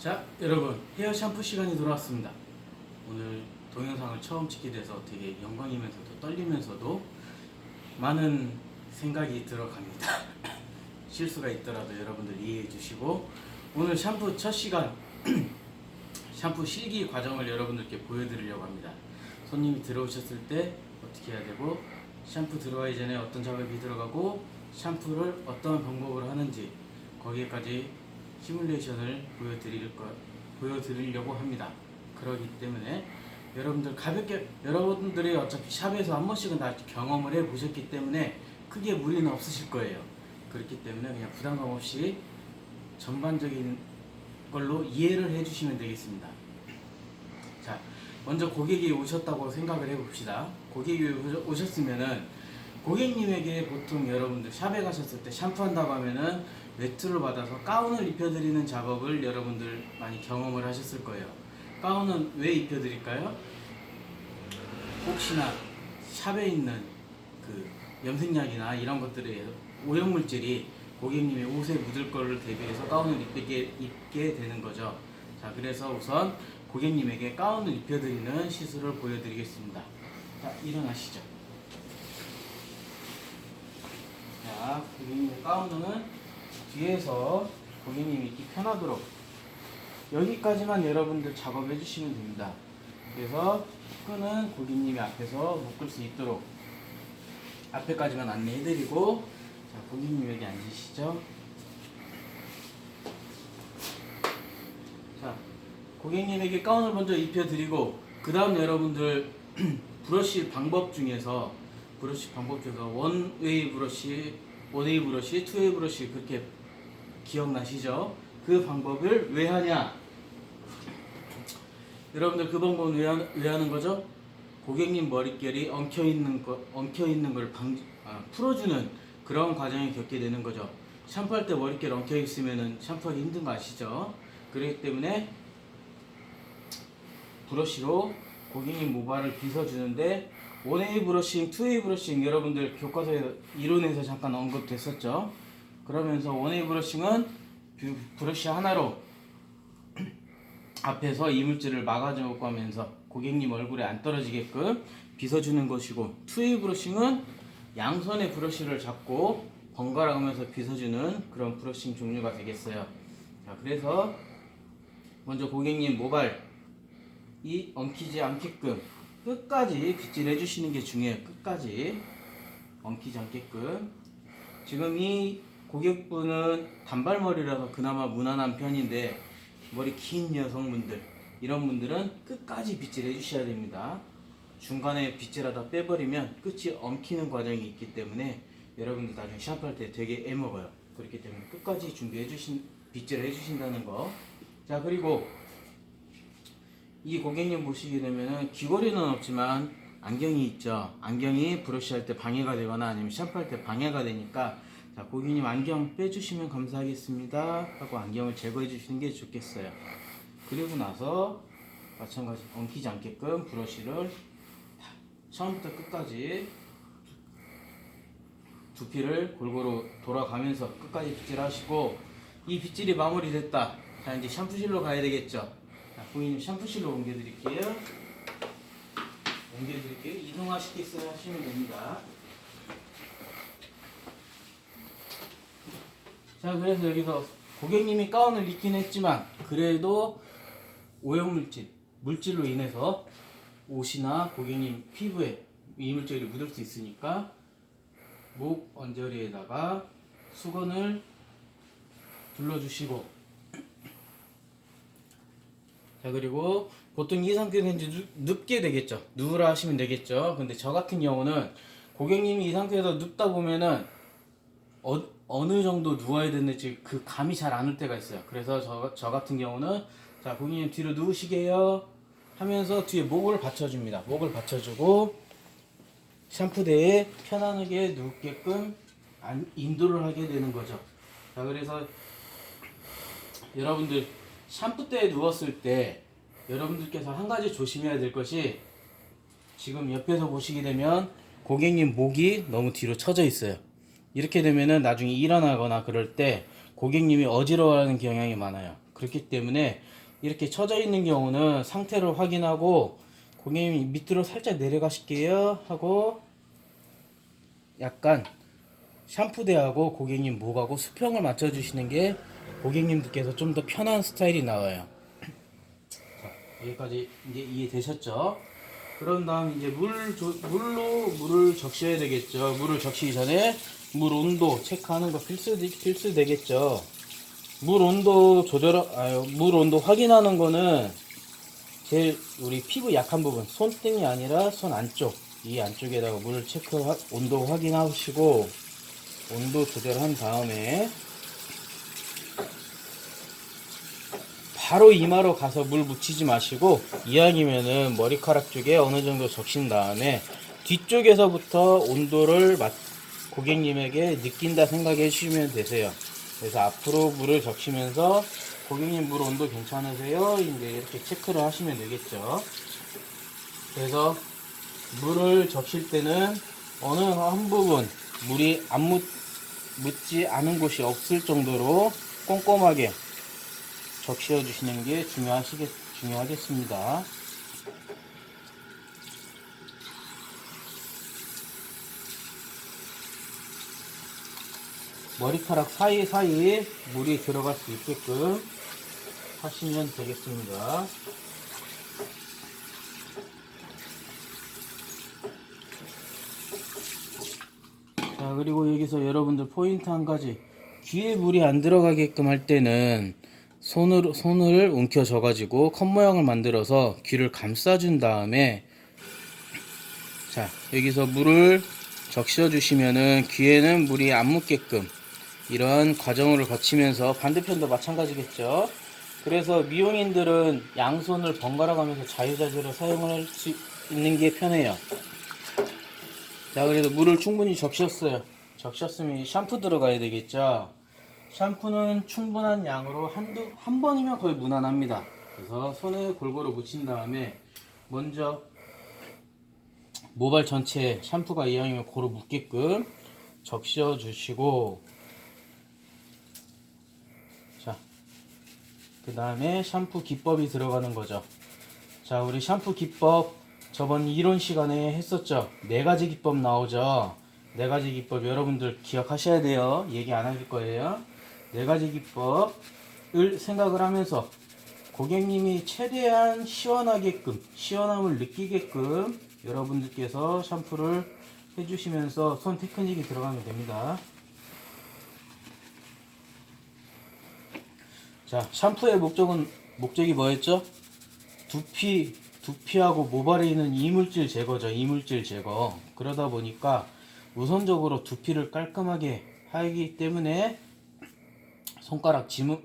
자, 여러분, 헤어 샴푸 시간이 돌아왔습니다. 오늘 동영상을 처음 찍게 돼서 되게 영광이면서도 떨리면서도 많은 생각이 들어갑니다. 실수가 있더라도 여러분들 이해해 주시고, 오늘 샴푸 첫 시간 샴푸 실기 과정을 여러분들께 보여드리려고 합니다. 손님이 들어오셨을 때 어떻게 해야 되고, 샴푸 들어가기 전에 어떤 작업이 들어가고, 샴푸를 어떤 방법으로 하는지 거기에까지 시뮬레이션을 보여드리려고 합니다. 그렇기 때문에 여러분들 가볍게, 여러분들이 어차피 샵에서 한 번씩은 다 경험을 해 보셨기 때문에 크게 무리는 없으실 거예요. 그렇기 때문에 그냥 부담감 없이 전반적인 걸로 이해를 해 주시면 되겠습니다. 자, 먼저 고객이 오셨다고 생각을 해 봅시다. 고객이 오셨으면은 고객님에게 보통 여러분들 샵에 가셨을 때 샴푸한다고 하면은 외투를 받아서 가운을 입혀드리는 작업을 여러분들 많이 경험을 하셨을 거예요. 가운은 왜 입혀드릴까요? 혹시나 샵에 있는 그 염색약이나 이런 것들의 오염물질이 고객님의 옷에 묻을 거를 대비해서 가운을 입게 되는 거죠. 자, 그래서 우선 고객님에게 가운을 입혀드리는 시술을 보여드리겠습니다. 자, 일어나시죠. 자, 고객님의 가운은 뒤에서 고객님이 입기 편하도록 여기까지만 여러분들 작업해 주시면 됩니다. 그래서 끈은 고객님이 앞에서 묶을 수 있도록 앞에까지만 안내해 드리고, 자, 고객님 여기 앉으시죠. 자, 고객님에게 가운을 먼저 입혀 드리고, 그 다음 여러분들 브러쉬 방법 중에서 원웨이 브러쉬, 투웨이 브러쉬 그렇게 기억나시죠? 그 방법을 왜 하냐? 여러분들 그 방법은 왜 하는 거죠? 고객님 머릿결이 엉켜 있는 걸 풀어주는 그런 과정이 겪게 되는 거죠. 샴푸할 때 머릿결 엉켜 있으면은 샴푸하기 힘든 거 아시죠? 그렇기 때문에 브러쉬로 고객님 모발을 빗어주는데, 원웨이 브러싱, 투웨이 브러싱 여러분들 교과서에 이론에서 잠깐 언급됐었죠. 그러면서 원웨이 브러싱은 브러쉬 하나로 앞에서 이물질을 막아주고 하면서 고객님 얼굴에 안 떨어지게끔 빗어주는 것이고, 투웨이 브러싱은 양손의 브러쉬를 잡고 번갈아 가면서 빗어주는 그런 브러싱 종류가 되겠어요. 자, 그래서 먼저 고객님 모발이 엉키지 않게끔 끝까지 빗질 해주시는 게 중요해요. 끝까지 엉키지 않게끔. 지금 이 고객분은 단발머리라서 그나마 무난한 편인데, 머리 긴 여성분들, 이런 분들은 끝까지 빗질 해주셔야 됩니다. 중간에 빗질하다 빼버리면 끝이 엉키는 과정이 있기 때문에 여러분들 나중에 샴푸할 때 되게 애먹어요. 그렇기 때문에 끝까지 빗질을 해주신다는 거. 자, 그리고 이 고객님 보시게 되면은 귀걸이는 없지만 안경이 있죠. 안경이 브러쉬할 때 방해가 되거나 아니면 샴푸할 때 방해가 되니까, 자, 고객님 안경 빼주시면 감사하겠습니다 하고 안경을 제거해 주시는 게 좋겠어요. 그리고 나서 마찬가지 엉키지 않게끔 브러쉬를 처음부터 끝까지 두피를 골고루 돌아가면서 끝까지 빗질하시고, 이 빗질이 마무리됐다. 자, 이제 샴푸실로 가야 되겠죠. 자, 고객님 샴푸실로 옮겨드릴게요. 이동하시겠어요 하시면 됩니다. 자, 그래서 여기서 고객님이 가운을 입긴 했지만 그래도 물질로 인해서 옷이나 고객님 피부에 이물질이 묻을 수 있으니까 목 언저리에다가 수건을 둘러주시고, 자, 그리고 보통 이 상태에서 이제 눕게 되겠죠. 누우라 하시면 되겠죠. 근데 저 같은 경우는 고객님이 이 상태에서 눕다 보면은 어느 정도 누워야 되는지 그 감이 잘 안 올 때가 있어요. 그래서 저 같은 경우는, 자, 고객님 뒤로 누우시게요 하면서 뒤에 목을 받쳐줍니다. 목을 받쳐주고 샴푸대에 편안하게 누우게끔 인도를 하게 되는 거죠. 자, 그래서 여러분들 샴푸대에 누웠을 때 여러분들께서 한 가지 조심해야 될 것이, 지금 옆에서 보시게 되면 고객님 목이 너무 뒤로 처져 있어요. 이렇게 되면은 나중에 일어나거나 그럴 때 고객님이 어지러워하는 경향이 많아요. 그렇기 때문에 이렇게 쳐져 있는 경우는 상태를 확인하고 고객님이 밑으로 살짝 내려가실게요 하고 약간 샴푸대하고 고객님 목하고 수평을 맞춰 주시는 게 고객님들께서 좀 더 편한 스타일이 나와요. 자, 여기까지 이제 이해되셨죠? 그런 다음 이제 물로 물을 적셔야 되겠죠. 물을 적시기 전에 물 온도 체크하는 거 필수 되겠죠. 물 온도 물 온도 확인하는 거는 제일 우리 피부 약한 부분, 손등이 아니라 손 안쪽, 이 안쪽에다가 물 온도 확인하시고 온도 조절한 다음에 바로 이마로 가서 물 묻히지 마시고 이왕이면은 머리카락 쪽에 어느 정도 적신 다음에 뒤쪽에서부터 온도를 고객님에게 느낀다 생각해 주시면 되세요. 그래서 앞으로 물을 적시면서 고객님 물 온도 괜찮으세요? 이제 이렇게 체크를 하시면 되겠죠. 그래서 물을 적실 때는 어느 한 부분 물이 안 묻지 않은 곳이 없을 정도로 꼼꼼하게 적셔 주시는 게 중요하겠습니다. 머리카락 사이사이 물이 들어갈 수 있게끔 하시면 되겠습니다. 자, 그리고 여기서 여러분들 포인트 한 가지, 귀에 물이 안 들어가게끔 할 때는 손을 움켜줘 가지고 컵 모양을 만들어서 귀를 감싸준 다음에 자, 여기서 물을 적셔 주시면은 귀에는 물이 안 묻게끔 이런 과정을 거치면서 반대편도 마찬가지겠죠. 그래서 미용인들은 양손을 번갈아 가면서 자유자재로 사용을 할 수 있는 게 편해요. 자, 그래도 물을 충분히 적셨어요. 적셨으면 샴푸 들어가야 되겠죠. 샴푸는 충분한 양으로 한 번이면 거의 무난합니다. 그래서 손에 골고루 묻힌 다음에 먼저 모발 전체에 샴푸가 이왕이면 고루 묻게끔 적셔 주시고, 자, 그 다음에 샴푸 기법이 들어가는 거죠. 자, 우리 샴푸 기법 저번 이론 시간에 했었죠. 4가지 기법 나오죠. 4가지 기법 여러분들 기억하셔야 돼요. 얘기 안 할 거예요. 4가지 기법을 생각을 하면서 고객님이 최대한 시원함을 느끼게끔 여러분들께서 샴푸를 해주시면서 손 테크닉이 들어가면 됩니다. 자, 샴푸의 목적이 뭐였죠? 두피하고 모발에 있는 이물질 제거죠. 이물질 제거. 그러다 보니까 우선적으로 두피를 깔끔하게 하기 때문에 손가락 지문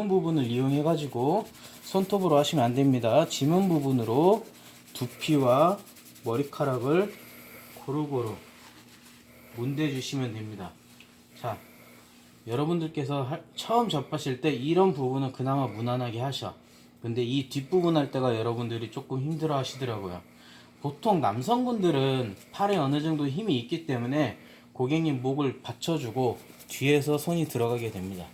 부분을 이용해 가지고 손톱으로 하시면 안 됩니다. 지문 부분으로 두피와 머리카락을 고루고루 문대 주시면 됩니다. 자, 여러분들께서 처음 접하실 때 이런 부분은 그나마 무난하게 하셔. 근데 이 뒷부분 할 때가 여러분들이 조금 힘들어 하시더라고요. 보통 남성분들은 팔에 어느 정도 힘이 있기 때문에 고객님 목을 받쳐주고 뒤에서 손이 들어가게 됩니다.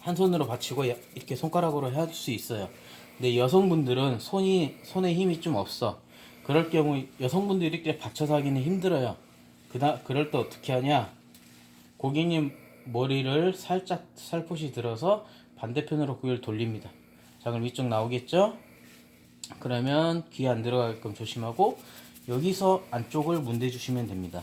한 손으로 받치고 이렇게 손가락으로 할 수 있어요. 근데 여성분들은 손에 힘이 좀 없어. 그럴 경우 여성분들이 이렇게 받쳐서 하기는 힘들어요. 그럴 때 어떻게 하냐? 고객님 머리를 살짝 살포시 들어서 반대편으로 고개를 돌립니다. 자, 그럼 이쪽 나오겠죠? 그러면 귀에 안 들어가게끔 조심하고 여기서 안쪽을 문대 주시면 됩니다.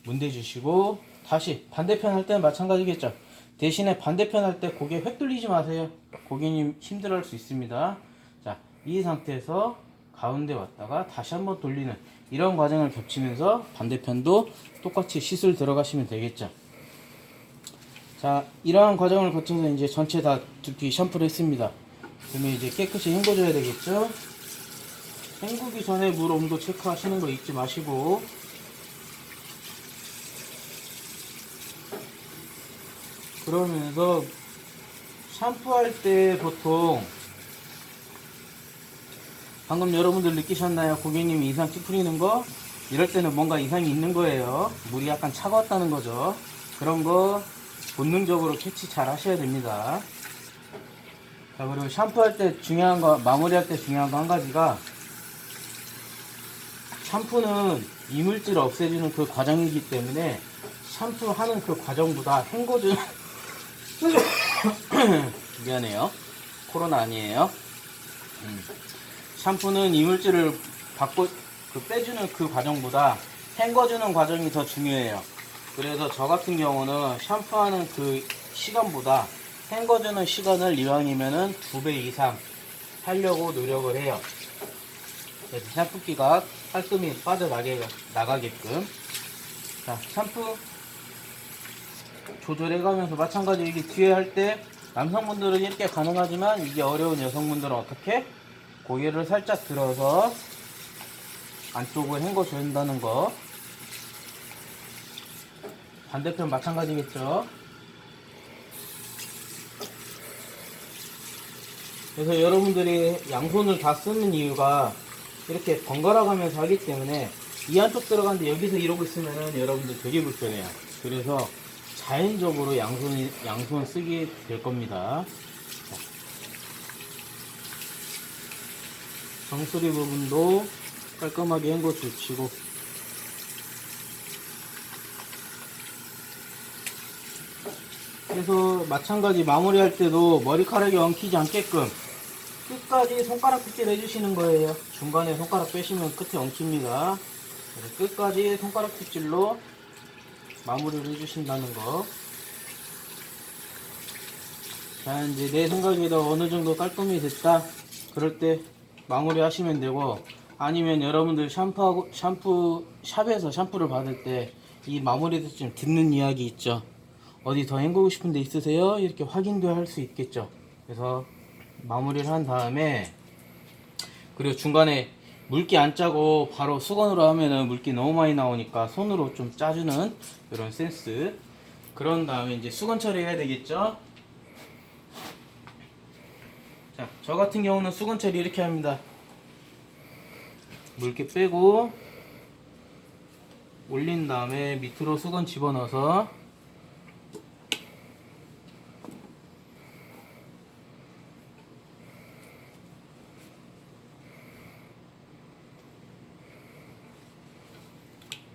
문대 주시고 다시 반대편 할 때는 마찬가지겠죠. 대신에 반대편 할 때 고개 획 돌리지 마세요. 고객님 힘들어 할 수 있습니다. 자, 이 상태에서 가운데 왔다가 다시 한번 돌리는 이런 과정을 겹치면서 반대편도 똑같이 시술 들어가시면 되겠죠. 자, 이러한 과정을 거쳐서 이제 전체 다 두피 샴푸를 했습니다. 그러면 이제 깨끗이 헹궈줘야 되겠죠. 헹구기 전에 물 온도 체크하시는 거 잊지 마시고, 그러면서 샴푸할 때 보통 방금 여러분들 느끼셨나요? 고객님이 이상 찌푸리는 거? 이럴 때는 뭔가 이상이 있는 거예요. 물이 약간 차가웠다는 거죠. 그런 거 본능적으로 캐치 잘 하셔야 됩니다. 자, 그리고 샴푸할 때 중요한 거, 마무리할 때 중요한 거 한 가지가, 샴푸는 이물질을 없애주는 그 과정이기 때문에 샴푸하는 그 과정보다 헹궈주는 미안해요, 코로나 아니에요. 샴푸는 이물질을 빼주는 그 과정보다 헹궈주는 과정이 더 중요해요. 그래서 저 같은 경우는 샴푸하는 그 시간보다 헹궈주는 시간을 이왕이면은 2배 이상 하려고 노력을 해요. 그래서 샴푸기가 깔끔히 나가게끔. 자, 샴푸 조절해가면서 마찬가지 이게 뒤에 할 때 남성분들은 이렇게 가능하지만 이게 어려운 여성분들은 어떻게? 고개를 살짝 들어서 안쪽을 헹궈줘야 한다는 거. 반대편 마찬가지겠죠. 그래서 여러분들이 양손을 다 쓰는 이유가 이렇게 번갈아 가면서 하기 때문에 이 안쪽 들어가는데 여기서 이러고 있으면 여러분들 되게 불편해요. 그래서 자연적으로 양손 쓰게 될 겁니다. 정수리 부분도 깔끔하게 헹궈 주시고, 그래서 마찬가지 마무리할 때도 머리카락이 엉키지 않게끔 끝까지 손가락 빗질 해주시는 거예요. 중간에 손가락 빼시면 끝에 엉킵니다. 그래서 끝까지 손가락 빗질로 마무리를 해주신다는 거. 자, 이제 내 생각에도 어느 정도 깔끔히 됐다, 그럴 때 마무리 하시면 되고, 아니면 여러분들 샵에서 샴푸를 받을 때 이 마무리도 좀 듣는 이야기 있죠. 어디 더 헹구고 싶은 데 있으세요? 이렇게 확인도 할 수 있겠죠. 그래서 마무리를 한 다음에, 그리고 중간에 물기 안 짜고 바로 수건으로 하면은 물기 너무 많이 나오니까 손으로 좀 짜주는 이런 센스. 그런 다음에 이제 수건 처리해야 되겠죠. 자, 저 같은 경우는 수건 처리 이렇게 합니다. 물기 빼고 올린 다음에 밑으로 수건 집어넣어서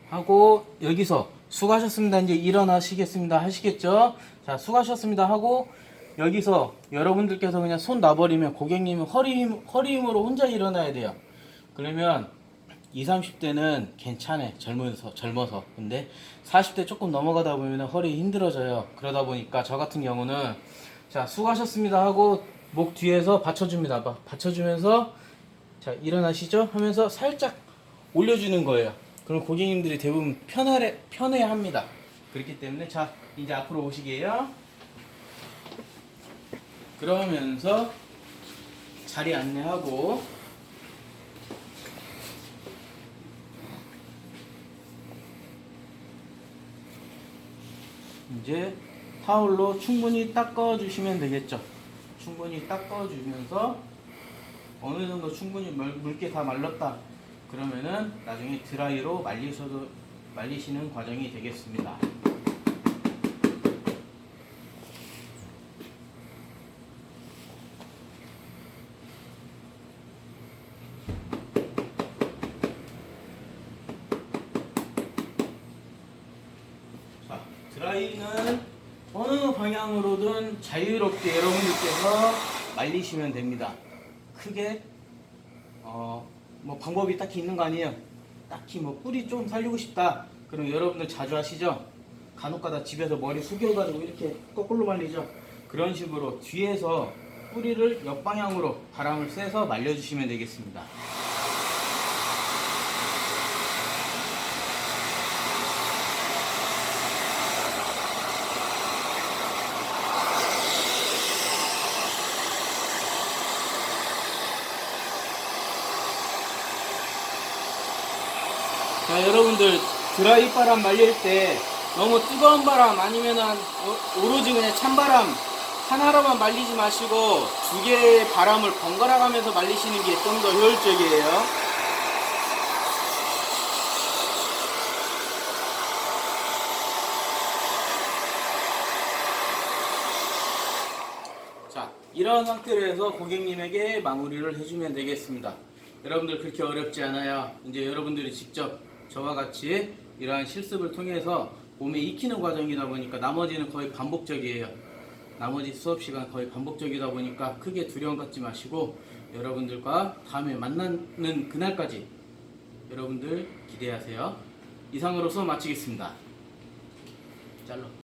하고, 여기서 수고하셨습니다, 이제 일어나시겠습니다 하시겠죠. 자, 수고하셨습니다 하고 여기서 여러분들께서 그냥 손 놔버리면 고객님은 허리 힘으로 혼자 일어나야 돼요. 그러면 20, 30대는 괜찮아, 젊어서. 근데 40대 조금 넘어가다 보면 허리 힘들어져요. 그러다 보니까 저 같은 경우는, 자, 수고하셨습니다 하고 목 뒤에서 받쳐줍니다. 받쳐주면서, 자, 일어나시죠 하면서 살짝 올려주는 거예요. 그럼 고객님들이 대부분 편해 합니다. 그렇기 때문에, 자, 이제 앞으로 오시게요. 그러면서 자리 안내하고, 이제 타올로 충분히 닦아주시면 되겠죠. 충분히 닦아주면서 어느 정도 충분히 물기 다 말랐다 그러면은 나중에 드라이로 말리시는 과정이 되겠습니다. 자, 드라이는 어느 방향으로든 자유롭게 여러분들께서 말리시면 됩니다. 크게 뭐 방법이 딱히 있는 거 아니에요. 딱히 뭐 뿌리 좀 살리고 싶다 그럼 여러분들 자주 하시죠. 간혹가다 집에서 머리 숙여가지고 이렇게 거꾸로 말리죠. 그런 식으로 뒤에서 뿌리를 역방향으로 바람을 쐬서 말려주시면 되겠습니다. 자, 여러분들 드라이 바람 말릴 때 너무 뜨거운 바람 아니면은 오로지 그냥 찬바람 하나로만 말리지 마시고 2개의 바람을 번갈아 가면서 말리시는 게 좀 더 효율적이에요. 자, 이런 상태로 해서 고객님에게 마무리를 해주면 되겠습니다. 여러분들 그렇게 어렵지 않아요. 이제 여러분들이 직접 저와 같이 이러한 실습을 통해서 몸에 익히는 과정이다 보니까 나머지는 거의 반복적이에요. 나머지 수업 시간 거의 반복적이다 보니까 크게 두려움 갖지 마시고 여러분들과 다음에 만나는 그날까지 여러분들 기대하세요. 이상으로 수업 마치겠습니다. 잘라.